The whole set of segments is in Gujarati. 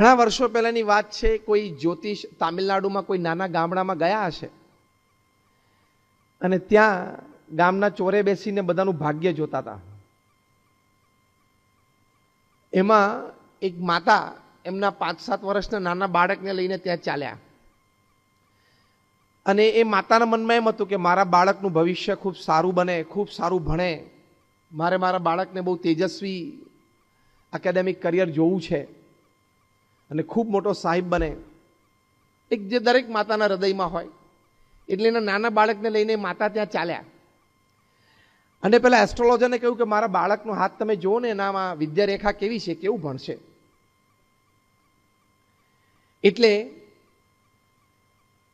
ઘણા વર્ષો પહેલાની વાત છે, કોઈ જ્યોતિષ તામિલનાડુમાં કોઈ નાના ગામડામાં ગયા હશે અને ત્યાં ગામના ચોરે બેસીને બધાનું ભાગ્ય જોતા હતા. એમાં એક માતા એમના 5-7 વર્ષના નાના બાળકને લઈને ત્યાં ચાલ્યા અને એ માતાના મનમાં એમ હતું કે મારા બાળકનું ભવિષ્ય ખૂબ સારું બને, ખૂબ સારું ભણે, મારા બાળકને બહુ તેજસ્વી એકેડેમિક કરિયર જોવું છે અને ખૂબ મોટો સાહેબ બને, એક જે દરેક માતાના હૃદયમાં હોય. એટલે એના નાના બાળકને લઈને માતા ત્યાં ચાલ્યા અને પેલા એસ્ટ્રોલોજરને કહ્યું કે મારા બાળકનો હાથ તમે જુઓ ને, એનામાં વિદ્યારેખા કેવી છે, કેવું ભણશે. એટલે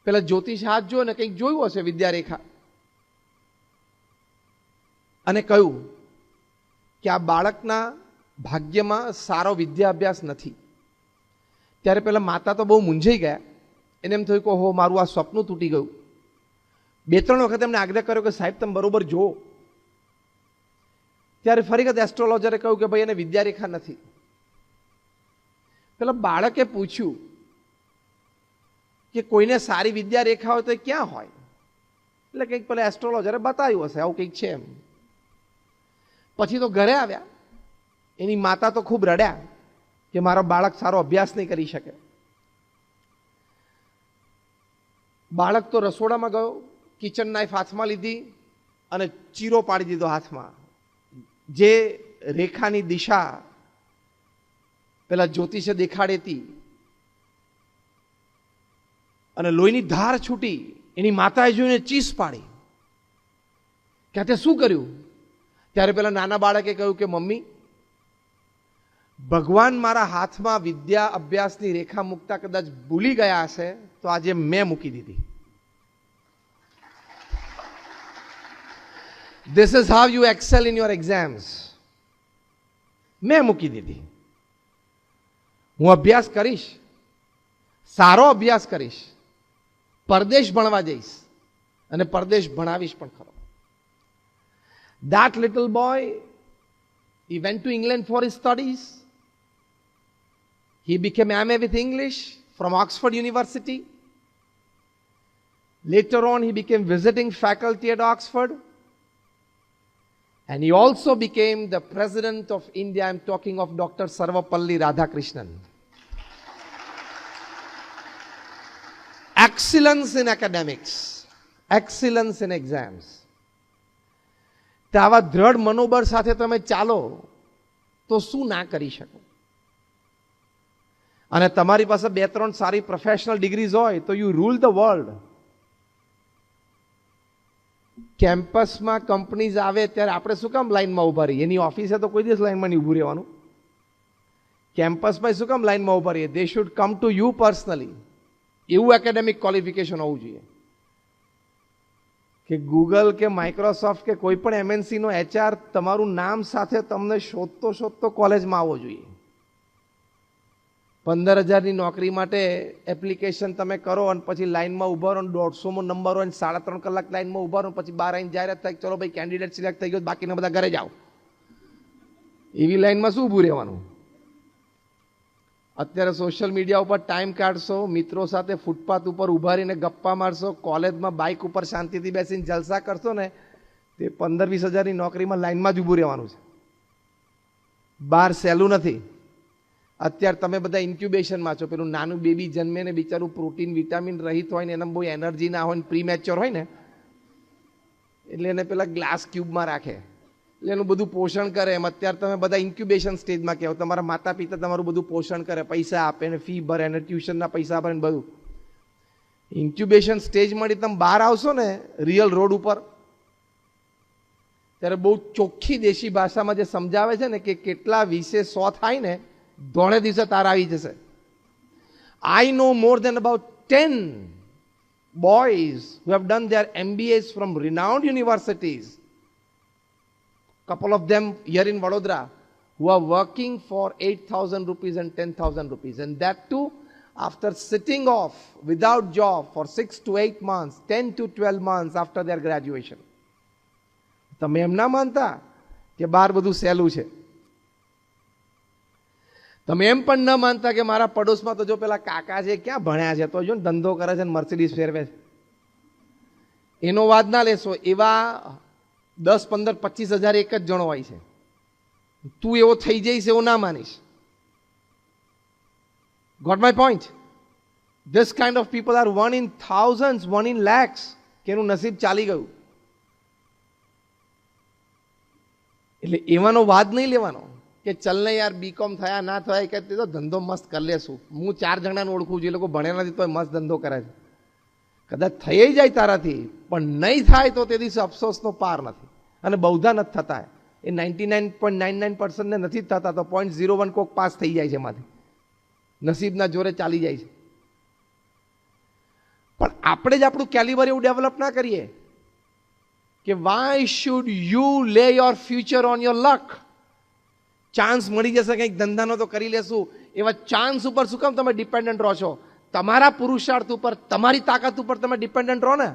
પેલા જ્યોતિષ હાથ જો ને કંઈક જોયું હશે વિદ્યારેખા અને કહ્યું કે આ બાળકના ભાગ્યમાં સારો વિદ્યા અભ્યાસ નથી. ત્યારે પેલા માતા તો બહુ મૂંઝાઈ ગયા. એને એમ થયું કે હો, મારું આ સ્વપ્ન તૂટી ગયું. 2-3 વખત એમને આગ્રહ કર્યો કે સાહેબ તમે બરોબર જુઓ. ત્યારે ફરી વખત એસ્ટ્રોલોજરે કહ્યું કે ભાઈ એને વિદ્યારેખા નથી. પેલા બાળકે પૂછ્યું કે કોઈને સારી વિદ્યારેખા હોય તો એ ક્યાં હોય? એટલે કંઈક પેલા એસ્ટ્રોલોજરે બતાવ્યું હશે આવું કંઈક છે એમ. પછી તો ઘરે આવ્યા, એની માતા તો ખૂબ રડ્યા કે મારો બાળક સારો અભ્યાસ નહીં કરી શકે. બાળક તો રસોડામાં ગયો, કિચન નાઇફ હાથમાં લીધી અને ચીરો પાડી દીધો હાથમાં. જે રેખાની દિશા પેલા જ્યોતિષે દેખાડી હતી અને લોહીની ધાર છૂટી. એની માતાએ જોઈને ચીસ પાડી કે તે શું કર્યું? ત્યારે પેલા નાના બાળકે કહ્યું કે મમ્મી, ભગવાન મારા હાથમાં વિદ્યા અભ્યાસની રેખા મૂકતા કદાચ ભૂલી ગયા હશે તો આજે મેં મૂકી દીધી. This is how you excel in your exams. મેં મૂકી દીધી. હું અભ્યાસ કરીશ, સારો અભ્યાસ કરીશ, પરદેશ ભણવા જઈશ અને પરદેશ ભણાવીશ પણ ખરો. That little boy, he went to England for his studies. He became MA with English from Oxford University. Later on, he became visiting faculty at Oxford. And he also became the President of India. I'm talking of Dr. Sarvapalli Radhakrishnan. Excellence in academics, excellence in exams. તો આવા દ્રઢ મનોબળ સાથે તમે ચાલો તો શું ના કરી શકો? અને તમારી પાસે 2-3 સારી પ્રોફેશનલ ડિગ્રીઝ હોય તો યુ રૂલ ધ વર્લ્ડ. કેમ્પસમાં કંપનીઝ આવે ત્યારે આપણે શું કામ લાઈનમાં ઉભા રહીએ? એની ઓફિસે તો કોઈ દિવસ લાઈનમાં નહીં ઊભું રહેવાનું. કેમ્પસમાં શું કામ લાઈનમાં ઉભા રહીએ? They should come to you personally. એવું એકેડેમિક ક્વોલિફિકેશન હોવું જોઈએ કે ગૂગલ કે માઇક્રોસોફ્ટ કે કોઈ પણ એમએનસીનો એચઆર તમારું નામ સાથે તમને શોધતો કોલેજમાં આવવો જોઈએ. 15,000ની નોકરી માટે એપ્લિકેશન તમે કરો અને પછી લાઈનમાં ઉભા રહો, 150મો નંબર હોય, 3.5 કલાક લાઈનમાં ઉભા રહો, પછી બહાર આવીને જાહેરાત થાય ચલો ભાઈ કેન્ડિડેટ સિલેક્ટ થઈ ગયો, બાકીના બધા ઘરે જાઓ. એવી લાઈનમાં શું ઊભું રહેવાનું? અત્યારે સોશિયલ મીડિયા ઉપર ટાઈમ કાઢશો, મિત્રો સાથે ફૂટપાથ ઉપર ઉભા રહીને ગપ્પા મારશો, કોલેજમાં બાઇક ઉપર શાંતિથી બેસીને જલસા કરશો ને, તે 15-20 હજારની નોકરીમાં લાઈનમાં જ ઊભું રહેવાનું છે. બહાર સહેલું નથી. અત્યારે તમે બધા ઇન્ક્યુબેશનમાં છો. પેલું નાનું બેબી જન્મે ને બિચારું પ્રોટીન વિટામિન રહિત હોય ને, એને બહુ એનર્જી ના હોય ને, પ્રીમેચ્યોર હોય ને, એટલે એને પેલા ગ્લાસ ક્યુબમાં રાખે, એટલે એનું બધું પોષણ કરે. એમ અત્યારે તમે બધા ઇન્ક્યુબેશન સ્ટેજમાં કહેવો, તમારા માતા પિતા તમારું બધું પોષણ કરે, પૈસા આપે ને, ફી ભરે ને, ટ્યુશનના પૈસા ભરે ને બધું. ઇન્ક્યુબેશન સ્ટેજ મળી તમે બહાર આવશો ને રિયલ રોડ ઉપર, ત્યારે બહુ ચોખ્ખી દેશી ભાષામાં જે સમજાવે છે ને કે કેટલા 20-100 થાય ને દોડે દિવસે તાર આવી જશે. I know more than about 10 boys who have done their MBAs from renowned universities. Couple of them here in Vadodara who are working for 8,000 rupees and 10,000 rupees, and that too after sitting off without job for 6 to 8 months, 10 to 12 months after their graduation. તમે એમ ના માનતા કે બહાર બધું સહેલું છે. તમે એમ પણ ન માનતા કે મારા પડોશમાં તો જો પેલા કાકા છે ક્યાં ભણ્યા છે તો જો ને ધંધો કરે છે ને મર્સિડીઝ ફેરવે છે, એનો વાદ ના લેશો. એવા 10, 15, 25 હજાર એક જ જણો હોય છે. તું એવો થઈ જઈશ એવું ના માનીશ. Got my point? This kind of people are 1 in thousands, 1 in lakhs કે એનું નસીબ ચાલી ગયું. એટલે એવાનો વાદ નહીં લેવાનો કે ચલ ને યાર બીકોમ થયા ના થયા કે તો ધંધો મસ્ત કરી લેશું. હું 4 જણાને ઓળખું છું, એ લોકો ભણ્યા નથી તો મસ્ત ધંધો કરે છે. કદાચ થઈ જાય તારાથી, પણ નહીં થાય તો તે દિવસે અફસોસનો પાર નથી. અને બહુધા નથી થતા, એ 99.99% ને નથી થતા, તો 0.01 કોક પાસ થઈ જાય છે એમાંથી, નસીબના જોરે ચાલી જાય છે. પણ આપણે જ આપણું કેલિબર એવું ડેવલપ ના કરીએ કે વાય શુડ યુ લે your future on your luck. Chance મળી જશે કંઈક ધંધાનો તો કરી લેશું, એવા ચાન્સ ઉપર શું કામ તમે ડિપેન્ડન્ટ રહો છો? તમારા પુરુષાર્થ ઉપર, તમારી તાકાત ઉપર તમે ડિપેન્ડન્ટ રહો ને.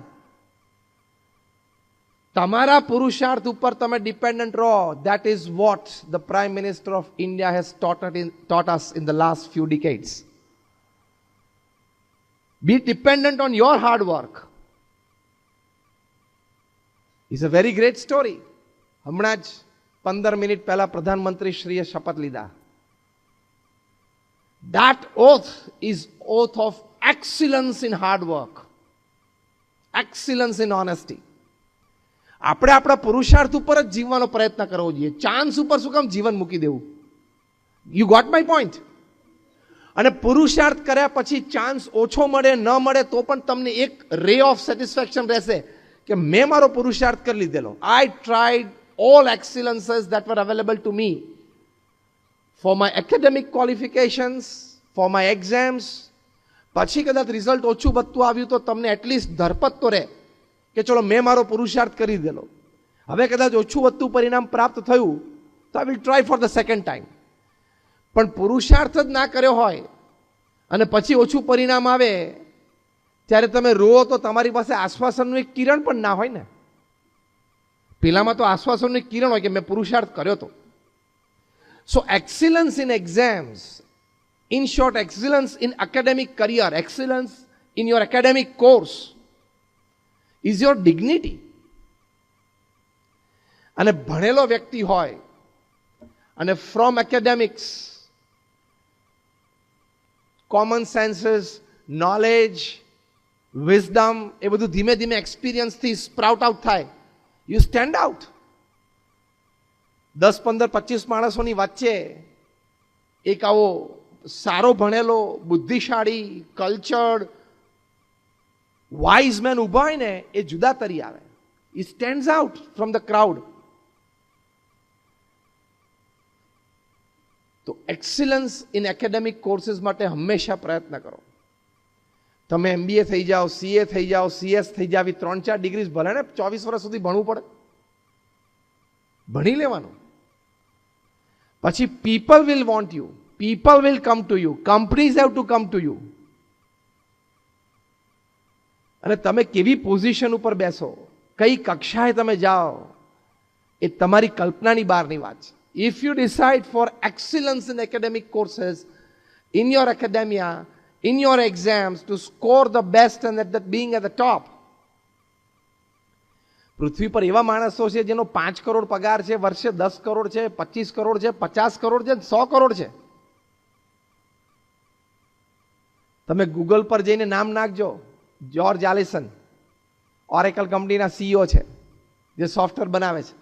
તમારા પુરુષાર્થ ઉપર તમે ડિપેન્ડન્ટ રહો. That is what the prime minister of India has taught us in the last few decades. Be dependent on your hard work. It's a very great story. હમણાં જ 15 મિનિટ પહેલા પ્રધાનમંત્રી શ્રીએ શપથ લીધા. That oath is oath of excellence in hard work, excellence in honesty. આપણે આપણા પુરુષાર્થ ઉપર જ જીવવાનો પ્રયત્ન કરવો જોઈએ. ચાન્સ ઉપર શું કામ જીવન મૂકી દેવું? You got my point? અને પુરુષાર્થ કર્યા પછી ચાન્સ ઓછો મળે ન મળે તો પણ તમને એક રે ઓફ સેટિસ્ફેક્શન રહેશે કે મેં મારો પુરુષાર્થ કરી લીધેલો. આઈ tried all excellences that were available to me for my academic qualifications, for my exams. પછી કદાચ રિઝલ્ટ ઓછું બધું આવ્યું તો તમને એટલીસ્ટ ધરપત તો રહે કે ચલો મેં મારો પુરુષાર્થ કરી દીધેલો. હવે કદાચ ઓછું વધતું પરિણામ પ્રાપ્ત થયું તો I will try for the second time. પણ પુરુષાર્થ જ ના કર્યો હોય અને પછી ઓછું પરિણામ આવે ત્યારે તમે રો તો તમારી પાસે આશ્વાસનનું એક કિરણ પણ ના હોય ને. પેલામાં તો આશ્વાસનનું એક કિરણ હોય કે મેં પુરુષાર્થ કર્યો તો. So excellence in exams, in short excellence in academic career, excellence in your academic course is your dignity. અને ભણેલો વ્યક્તિ હોય અને from academics, common senses, knowledge, wisdom, એ બધું ધીમે ધીમે એક્સપિરિયન્સથી સ્પ્રાઉટ આઉટ થાય. You stand out. 10, 15, 25 માણસોની વચ્ચે એક આવો સારો ભણેલો, બુદ્ધિશાળી, કલ્ચર્ડ, વાઇઝ મેન ઊભા હોય ને એ જુદા તરી આવે. ઈ stands out from the crowd. તો એક્સિલન્સ ઇન એકેડેમિક કોર્सेस માટે હંમેશા પ્રયત્ન કરો. તમે MBA થઈ જાઓ, CA થઈ જાઓ, CS થઈ જાવ, 3-4 ડિગ્રીઝ ભલે ને 24 વર્ષ સુધી ભણવું પડે, ભણી લેવાનું. પછી people will want you, people will come to you, companies have to come to you. અને તમે કેવી પોઝિશન ઉપર બેસો, કઈ કક્ષાએ તમે જાઓ, એ તમારી કલ્પનાની બહારની વાત છે. If you decide for excellence in academic courses, in your academia, in your exams, to score the best and at that being at the top. પૃથ્વી પર એવા માણસો છે જેનો 5 કરોડ પગાર છે, વર્ષે 10 કરોડ છે, 25 કરોડ છે, 50 કરોડ છે, 100 કરોડ છે. તમે ગૂગલ પર જઈને નામ નાખજો, જ્યોર્જ એલિસન, ઓરેકલ કંપનીના CEO છે, જે સોફ્ટવેર બનાવે છે.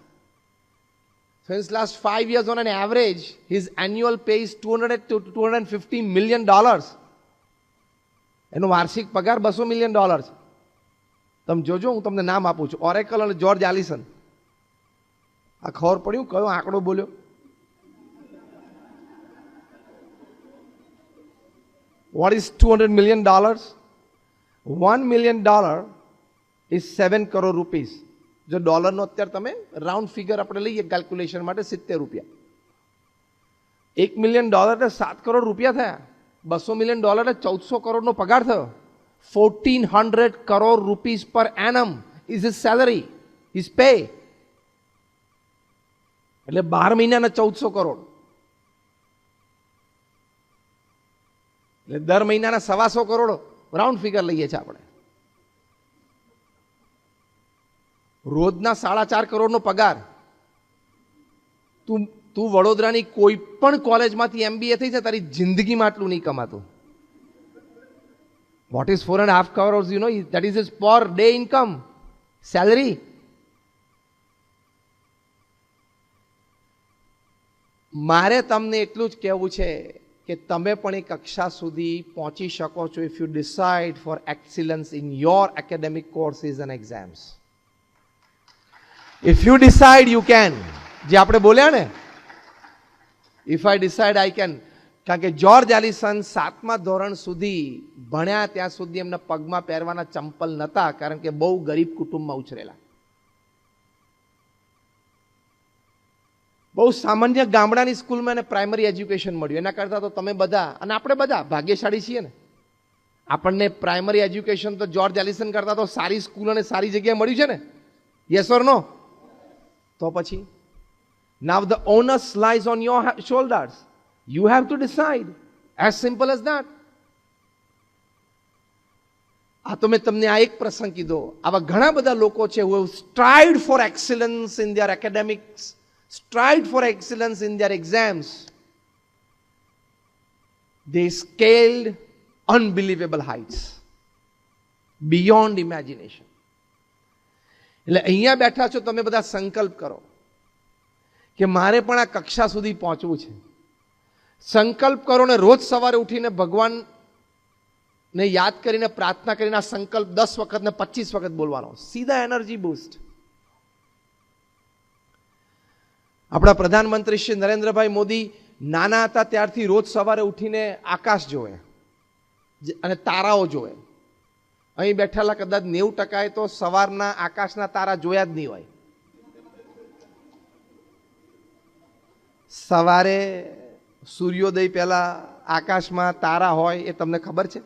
So in the last 5 years, on an average, his annual pay is $200 to $250 million. એનો વાર્ષિક પગાર $200 million. તમે જોજો, હું તમને નામ આપું છું, ઓરેકલ અને જ્યોર્જ એલિસન. આ ખબર પડ્યું કયો આંકડો બોલ્યો? What is $200 million? $1 million is 7 crore rupees. જો ડોલરનો અત્યારે તમે રાઉન્ડ ફિગર આપણે લઈએ કેલ્ક્યુલેશન માટે 70 રૂપિયા. $1 million એટલે 7 કરોડ રૂપિયા થયા. $200 million એટલે 1400 કરોડનો પગાર થયો. 1400 crore rupees per annum is his salary, his pay. એટલે 12 મહિનાના 1400 કરોડ. એટલે દર મહિનાના 125 કરોડ રાઉન્ડ ફિગર લઈએ છીએ આપણે. રોજના 4.5 કરોડનો પગાર. તું વડોદરાની કોઈ પણ કોલેજમાંથી MBA થઈ છે, તારી જિંદગીમાં આટલું નહીં કમાતું. What is 4.5 crores? You know, that is his per day income, salary. મારે તમને એટલું જ કહેવું છે કે તમે પણ એ કક્ષા સુધી પહોંચી શકો છો if you decide for excellence in your academic courses and exams. If you decide, you can. જે આપણે બોલ્યા ને, if I decide, I can. કારણ કે જ્યોર્જ એલિસન 7મા ધોરણ સુધી ભણ્યા ત્યાં સુધી એમના પગમાં પહેરવાના ચંપલ નહોતા, કારણ કે બહુ ગરીબ કુટુંબમાં ઉછરેલા. બહુ સામાન્ય ગામડાની સ્કૂલમાં એને પ્રાઇમરી એજ્યુકેશન મળ્યું. એના કરતાં તો તમે બધા અને આપણે બધા ભાગ્યશાળી છીએ ને. આપણને પ્રાઇમરી એજ્યુકેશન તો જ્યોર્જ એલિસન કરતાં તો સારી સ્કૂલ અને સારી જગ્યાએ મળ્યું છે ને. યસ ઓર નો? તો પછી now the onus lies on your shoulders. You have to decide. As simple as that. આ તો મેં તમને આ એક પ્રસંગ કીધો. આવા ઘણા બધા લોકો છે who have strived for excellence in their academics, strived for excellence in their exams. They scaled unbelievable heights beyond imagination. એટલે અહીંયા બેઠા છો તમે બધા, સંકલ્પ કરો કે મારે પણ આ કક્ષા સુધી પહોંચવું છે. સંકલ્પ કરો ને રોજ સવારે ઉઠીને ભગવાનને યાદ કરીને પ્રાર્થના કરીને આ સંકલ્પ 10 વખત ને 25 વખત બોલવાનો. સીધા એનર્જી બૂસ્ટ. આપણા પ્રધાનમંત્રી શ્રી નરેન્દ્રભાઈ મોદી નાના હતા ત્યારથી રોજ સવારે ઉઠીને આકાશ જોવે અને તારાઓ જોવે. અહીં બેઠેલા કદાચ 90% તો સવારના આકાશના તારા જોયા જ નહીં હોય. સવારે સૂર્યોદય પહેલા આકાશમાં તારા હોય એ તમને ખબર છે?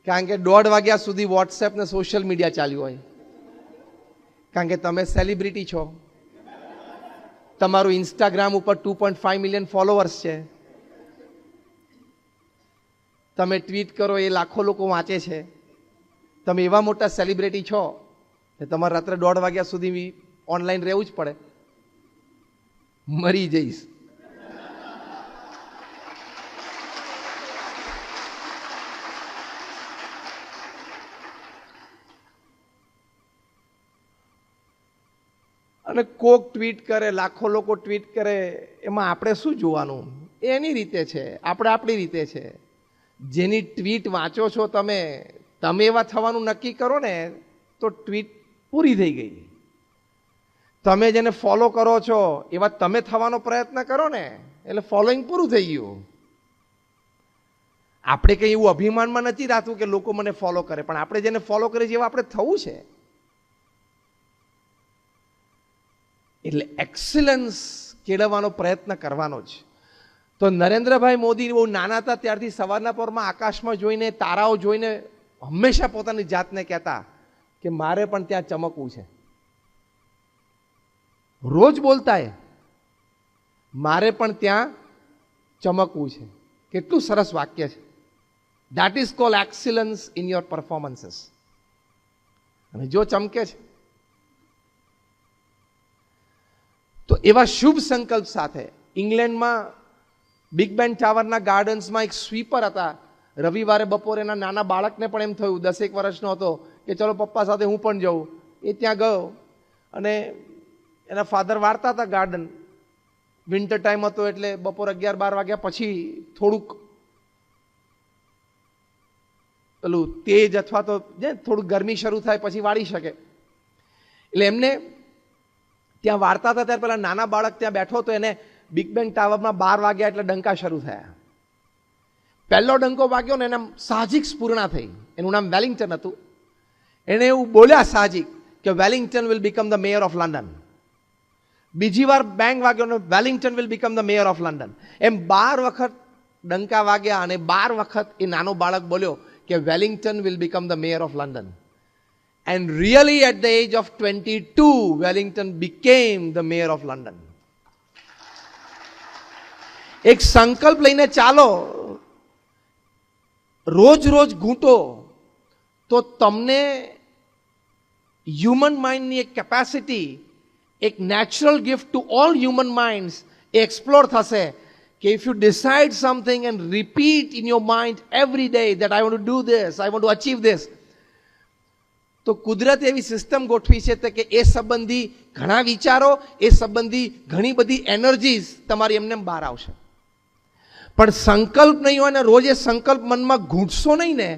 કારણ કે 1:30 વાગ્યા સુધી વોટ્સએપ ને સોશિયલ મીડિયા ચાલ્યું હોય. કારણ કે તમે સેલિબ્રિટી છો, તમારું ઇન્સ્ટાગ્રામ ઉપર 2.5 મિલિયન ફોલોવર્સ છે, તમે ટ્વીટ કરો એ લાખો લોકો વાંચે છે. તમે એવા મોટા સેલિબ્રિટી છો કે તમારે રાત્રે 1:30 વાગ્યા સુધી ઓનલાઈન રહેવું જ પડે. મરી જઈશ. અને કોક ટ્વીટ કરે, લાખો લોકો ટ્વીટ કરે, એમાં આપણે શું જોવાનું? એની રીતે છે, આપણે આપણી રીતે છે. જેની ટ્વીટ વાંચો છો તમે એવા થવાનું નક્કી કરો ને તો ટ્વીટ પૂરી થઈ ગઈ. તમે જેને ફોલો કરો છો એવા તમે થવાનો પ્રયત્ન કરો ને એટલે ફોલોઈંગ પૂરું થઈ ગયું. આપણે કંઈ એવું અભિમાનમાં નથી રાખવું કે લોકો મને ફોલો કરે, પણ આપણે જેને ફોલો કરીએ જેવા આપણે થવું છે. એટલે એક્સલન્સ કેળવવાનો પ્રયત્ન કરવાનો જ. તો નરેન્દ્રભાઈ મોદી બહુ નાના હતા ત્યારથી સવારના પરમાં આકાશમાં જોઈને તારાઓ જોઈને હંમેશા પોતાની જાતને કહેતા કે મારે પણ ત્યાં ચમકવું છે. રોજ બોલતા એ મારે પણ ત્યાં ચમકવું છે. કેટલું સરસ વાક્ય છે. That is called excellence in your performances. અને જો ચમકે છે તો એવા શુભ સંકલ્પ સાથે ઇંગ્લેન્ડમાં બિગ બેન ટાવરના ગાર્ડન્સમાં એક સ્વીપર હતા. રવિવારે બપોરે એના નાના બાળકને પણ એમ થયું, 10 વર્ષનો હતો, કે ચલો પપ્પા સાથે હું પણ જાઉં. એ ત્યાં ગયો અને એના ફાધર વાળતા હતા ગાર્ડન. વિન્ટર ટાઈમ હતો એટલે બપોર 11-12 વાગ્યા પછી થોડુંક પેલું તેજ અથવા તો જે થોડુંક ગરમી શરૂ થાય પછી વાળી શકે. એટલે એમને ત્યાં વાળતા હતા ત્યારે પેલા નાના બાળક ત્યાં બેઠો તો એને બિગ બેન ટાવરમાં 12 વાગ્યા એટલે ડંકા શરૂ થયા. પહેલો ડંકો વાગ્યો ને એને સાહજિક સ્ફૂર્ણા થઈ. એનું નામ વેલિંગ્ટન હતું. એને એવું બોલ્યા સાહજિક કે Wellington will become the mayor of London. બીજી વાર બેંગ વાગ્યો ને Wellington will become the mayor of London. એમ 12 વખત ડંકા વાગ્યા અને 12 વખત એ નાનો બાળક બોલ્યો કે Wellington will become the mayor of London. And really at the age of 22, Wellington became the mayor of London. એક સંકલ્પ લઈને ચાલો, રોજ રોજ ઘૂંટો, તો તમને હ્યુમન માઇન્ડની એક કેપેસિટી, એક natural gift to all human minds A explore થશે કે if you decide something and repeat in your mind every day that I want to do this, I want to achieve this, તો કુદરતે એવી સિસ્ટમ ગોઠવી છે કે એ સંબંધી ઘણા વિચારો, એ સંબંધી ઘણી બધી એનર્જીઝ તમારી એમને બહાર આવશે. પણ સંકલ્પ નહીં હોય ને રોજ એ સંકલ્પ મનમાં ઘૂંટશો નહીં ને,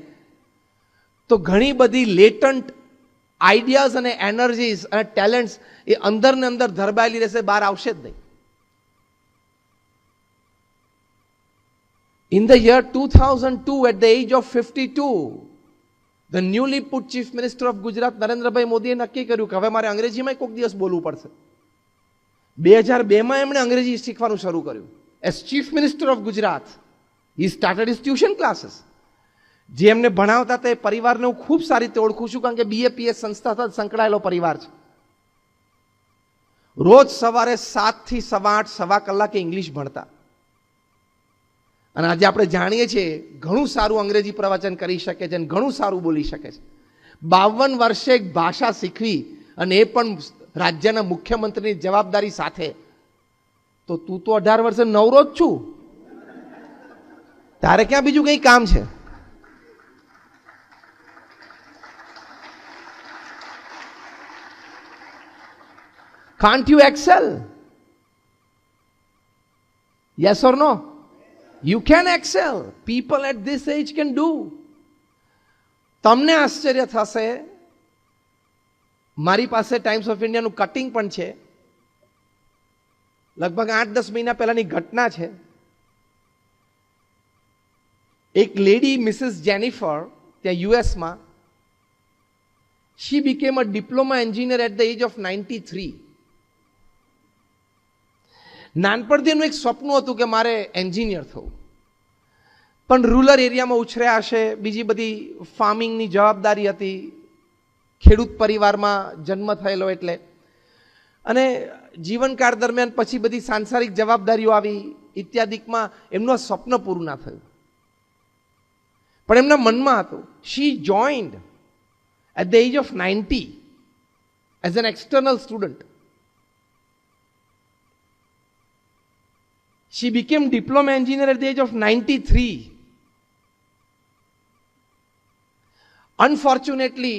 તો ઘણી બધી લેટન્ટ આઈડિયાઝ અને એનર્જીઝ અને ટેલેન્ટ્સ એ અંદર ને અંદર ધરબાયેલી રહેશે, બહાર આવશે જ નહીં. In the year 2002, at the age of 52, the newly put Chief Minister of Gujarat, Narendrabhai મોદીએ નક્કી કર્યું કે હવે મારે અંગ્રેજીમાં કોઈક દિવસ બોલવું પડશે. 2002માં એમણે અંગ્રેજી શીખવાનું શરૂ કર્યું. As Chief Minister of Gujarat, he started his tuition classes. જે એમને ભણાવતા હતા એ પરિવારને હું ખૂબ સારી રીતે ઓળખું છું, કારણ કે BAPS સંસ્થા સાથે સંકળાયેલો પરિવાર છે. રોજ સવારે 7 થી 8:15 સવા કલાકે ઇંગ્લિશ ભણતા. અને આજે આપણે જાણીએ છીએ ઘણું સારું અંગ્રેજી પ્રવચન કરી શકે છે અને ઘણું સારું બોલી શકે છે. 52 વર્ષે એક ભાષા શીખવી, અને એ પણ રાજ્યના મુખ્યમંત્રીની જવાબદારી સાથે, તો તું તો 18 વર્ષે નવરો જ છું, તારે ક્યાં બીજું કંઈ કામ છે? Can't you excel? Yes or no? You can excel. People at this age can do. તમને આશ્ચર્ય થશે, મારી પાસે ટાઈમ્સ ઓફ ઇન્ડિયાનું કટિંગ પણ છે, લગભગ 8-10 મહિના પહેલાની ઘટના છે. એક લેડી મિસિસ જેનિફર ત્યાં યુએસમાં, she became a diploma engineer at the age of 93. નાનપણથી એનું એક સપનું હતું કે મારે એન્જિનિયર થવું, પણ રૂરલ એરિયામાં ઉછર્યા હશે, બીજી બધી ફાર્મિંગની જવાબદારી હતી, ખેડૂત પરિવારમાં જન્મ થયેલો એટલે, અને જીવનકાળ દરમિયાન પછી બધી સાંસારિક જવાબદારીઓ આવી ઇત્યાદિકમાં એમનું સ્વપ્ન પૂરું ના થયું. પણ એમના મનમાં હતું. She joined at the age of 90 as an external student. She became diploma engineer at the age of 93. Unfortunately,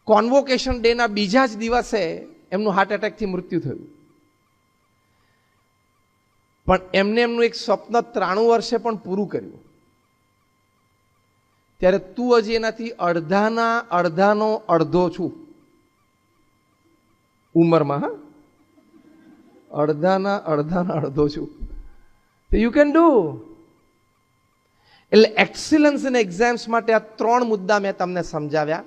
convocation day ના બીજા જ દિવસે એમનું હાર્ટ એટેકથી મૃત્યુ થયું. પણ એમને એમનું એક સ્વપ્ન 93 વર્ષે પણ પૂરું કર્યું. ત્યારે તું હજી એનાથી અડધાનો અડધો છું ઉંમરમાં. હા, અડધાના અડધો છું. તો યુ કેન ડુ. એટલે એક્સિલન્સ ઇન એક્ઝામ્સ માટે આ 3 મુદ્દા મેં તમને સમજાવ્યા.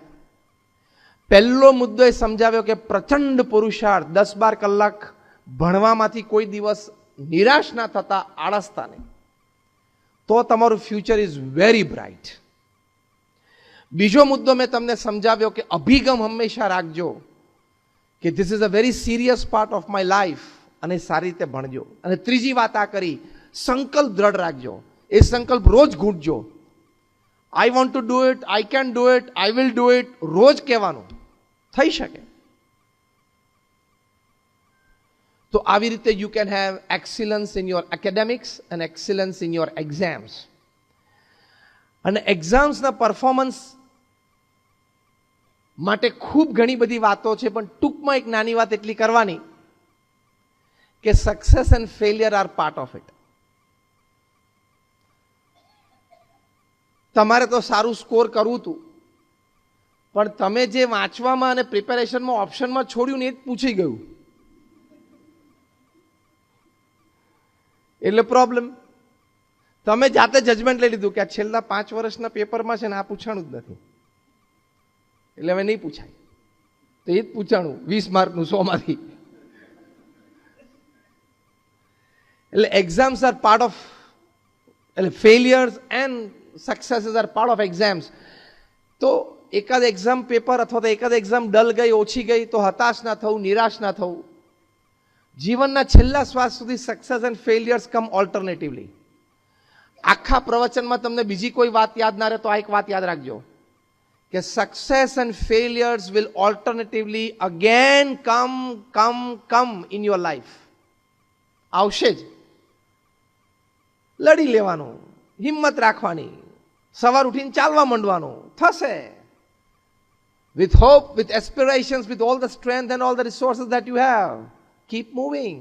પહેલો મુદ્દો એ સમજાવ્યો કે પ્રચંડ પુરુષાર્થ, 10-12 કલાક ભણવામાંથી કોઈ દિવસ નિરાશ ના થતા, આળસતા નહીં, તો તમારું ફ્યુચર ઇઝ વેરી બ્રાઇટ. બીજો મુદ્દો મેં તમને સમજાવ્યો કે અભિગમ હંમેશા રાખજો કે this is a very serious part of my life, અને સારી રીતે ભણજો. અને ત્રીજી વાત આ કરી, સંકલ્પ દ્રઢ રાખજો. એ સંકલ્પ રોજ ઘૂંટજો. I want to do it, I can do it, I will do it, રોજ કહેવાનું. થઈ શકે. તો આવી રીતે you can have excellence in your academics and excellence in your exams. અને એક્ઝામ્સના પરફોર્મન્સ માટે ખૂબ ઘણી બધી વાતો છે, પણ ટૂંકમાં એક નાની વાત એટલી કરવાની કે success and failure are part of it. તમારે તો સારું સ્કોર કરવું હતું, પણ તમે જે વાંચવામાં અને પ્રિપેરેશનમાં ઓપ્શનમાં છોડ્યું ને એ જ પૂછી ગયું, એટલે પ્રોબ્લેમ. તમે જાતે જજમેન્ટ લઈ લીધું કે આ છેલ્લા 5 વર્ષના પેપરમાં છે ને આ પૂછાણું જ નથી, એટલે હવે નહીં પૂછાય, તો એ જ પૂછાણું 20 માર્કનું 100 માંથી. એટલે એક્ઝામ્સ આર પાર્ટ ઓફ, એટલે failures and successes are part of exams. તો એકાદ એક્ઝામ પેપર અથવા તો એકાદ એક્ઝામ ડલ ગઈ, ઓછી ગઈ, તો હતાશ ના થવું, નિરાશ ના થવું. જીવનના છેલ્લા શ્વાસ સુધી સક્સેસ એન્ડ ફેલિયર્સ કમ ઓલ્ટરનેટિવલી. આખા પ્રવચનમાં તમને બીજી કોઈ વાત યાદ ના રહે તો આ એક વાત યાદ રાખજો કે success and failures will alternatively again come in your life. આવશે જ. લડી લેવાનું, હિંમત રાખવાની, સવાર ઉઠીને ચાલવા માંડવાનું, થશે. With hope, with aspirations, with all the strength and all the resources that you have, keep moving.